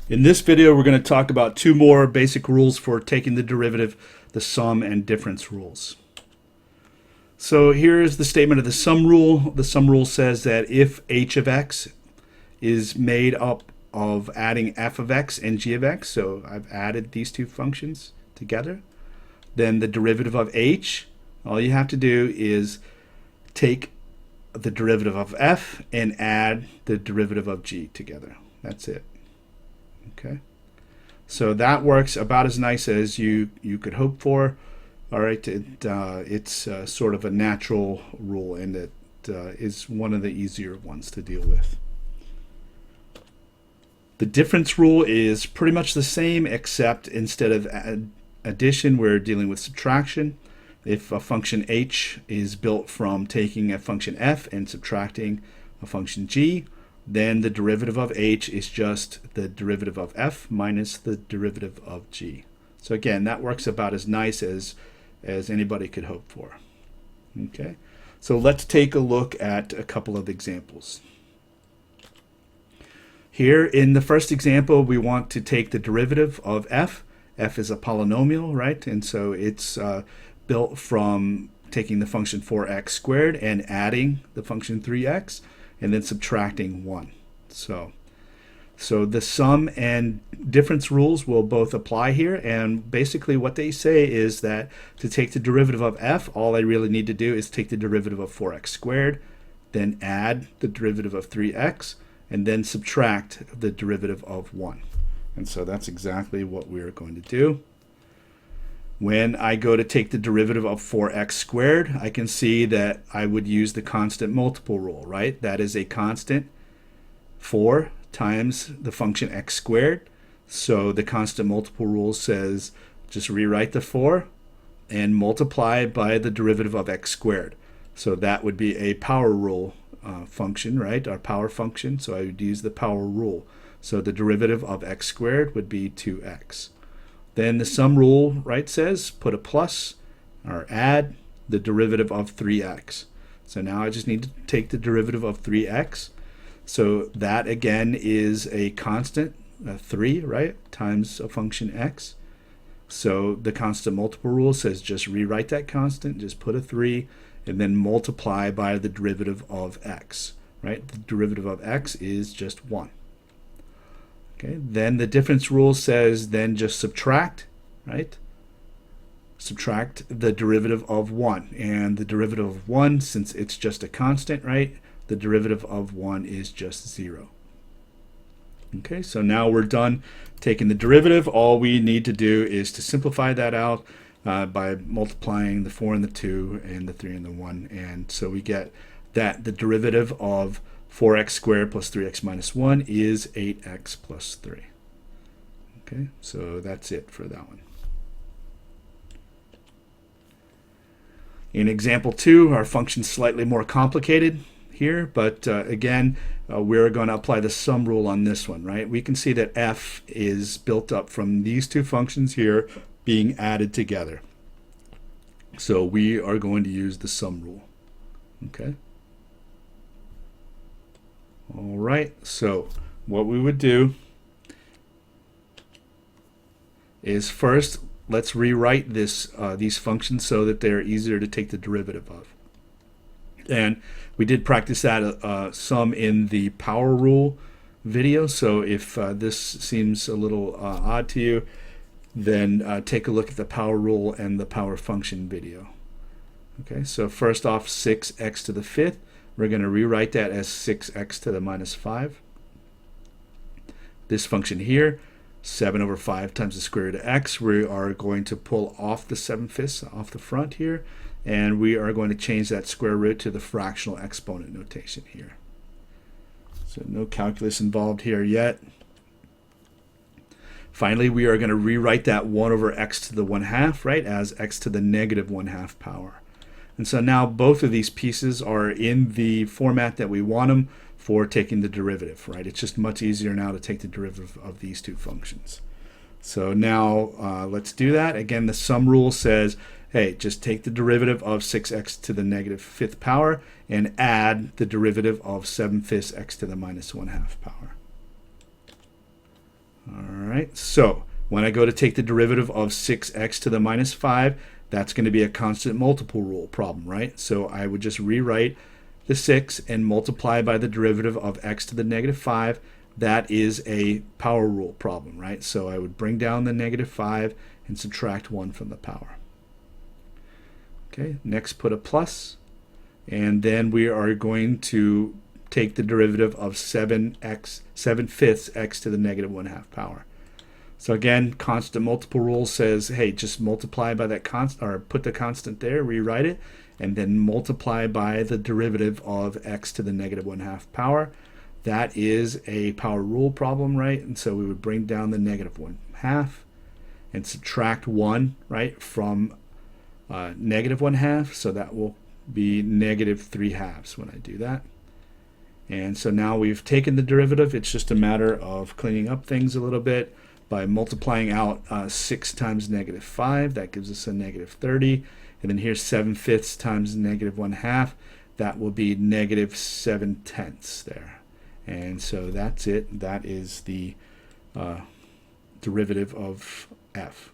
In this video, we're going to talk about two more basic rules for taking the derivative, the sum and difference rules. So here's the statement of the sum rule. The sum rule says that if h of x is made up of adding f of x and g of x, so I've added these two functions together, then the derivative of h, all you have to do is take the derivative of f and add the derivative of g together. That's it. Okay, so that works about as nice as you could hope for. All right, it's sort of a natural rule, and it is one of the easier ones to deal with. The difference rule is pretty much the same, except instead of addition, we're dealing with subtraction. If a function h is built from taking a function f and subtracting a function g, then the derivative of h is just the derivative of f minus the derivative of g. So again, that works about as nice as anybody could hope for. Okay, so let's take a look at a couple of examples. Here in the first example, we want to take the derivative of f. F is a polynomial, right? And so it's built from taking the function 4x squared and adding the function 3x and then subtracting 1. So the sum and difference rules will both apply here, and basically what they say is that to take the derivative of f, all I really need to do is take the derivative of 4x squared, then add the derivative of 3x, and then subtract the derivative of 1. And so that's exactly what we're going to do. When I go to take the derivative of 4x squared, I can see that I would use the constant multiple rule, right? That is a constant 4 times the function x squared. So the constant multiple rule says just rewrite the 4 and multiply by the derivative of x squared. So that would be a power rule function, right? Our power function. So I would use the power rule. So the derivative of x squared would be 2x. Then the sum rule, right, says put a plus or add the derivative of 3x. So now I just need to take the derivative of 3x. So that again is a constant, 3, right, times a function x. So the constant multiple rule says just rewrite that constant, just put a 3, and then multiply by the derivative of x, right? The derivative of x is just 1. Okay, then the difference rule says then just subtract, right? Subtract the derivative of 1. And the derivative of 1, since it's just a constant, right? The derivative of 1 is just 0. Okay, so now we're done taking the derivative. All we need to do is to simplify that out by multiplying the 4 and the 2 and the 3 and the 1. And so we get that the derivative of 4x squared plus 3x minus 1 is 8x plus 3. Okay, so that's it for that one. In example 2, our function's slightly more complicated here, but again, we're going to apply the sum rule on this one, right? We can see that f is built up from these two functions here being added together. So we are going to use the sum rule. Okay. All right, so what we would do is first let's rewrite these functions so that they're easier to take the derivative of. And we did practice that some in the power rule video, so if this seems a little odd to you, then take a look at the power rule and the power function video. Okay, so first off, 6x to the 5th. We're going to rewrite that as 6x to the minus 5. This function here, 7 over 5 times the square root of x, we are going to pull off the 7/5 off the front here, and we are going to change that square root to the fractional exponent notation here. So no calculus involved here yet. Finally, we are going to rewrite that 1 over x to the 1/2, right, as x to the negative 1/2 power. And so now both of these pieces are in the format that we want them for taking the derivative, right? It's just much easier now to take the derivative of these two functions. So now let's do that. Again, the sum rule says, hey, just take the derivative of 6x to the negative 5th power and add the derivative of 7/5 x to the minus 1/2 power. All right? So when I go to take the derivative of 6x to the minus 5, that's going to be a constant multiple rule problem, right? So I would just rewrite the 6 and multiply by the derivative of x to the negative 5. That is a power rule problem, right? So I would bring down the negative 5 and subtract 1 from the power. Okay, next put a plus, and then we are going to take the derivative of 7/5 x to the negative 1/2 power. So again, constant multiple rule says, hey, just multiply by that constant, or put the constant there, rewrite it, and then multiply by the derivative of x to the negative 1/2 power. That is a power rule problem, right? And so we would bring down the negative 1/2 and subtract 1, right, from negative 1/2. So that will be negative 3/2 when I do that. And so now we've taken the derivative. It's just a matter of cleaning up things a little bit by multiplying out 6 times negative 5. That gives us a negative 30. And then here's 7/5 times negative 1/2. That will be negative 7/10 there. And so that's it. That is the derivative of f.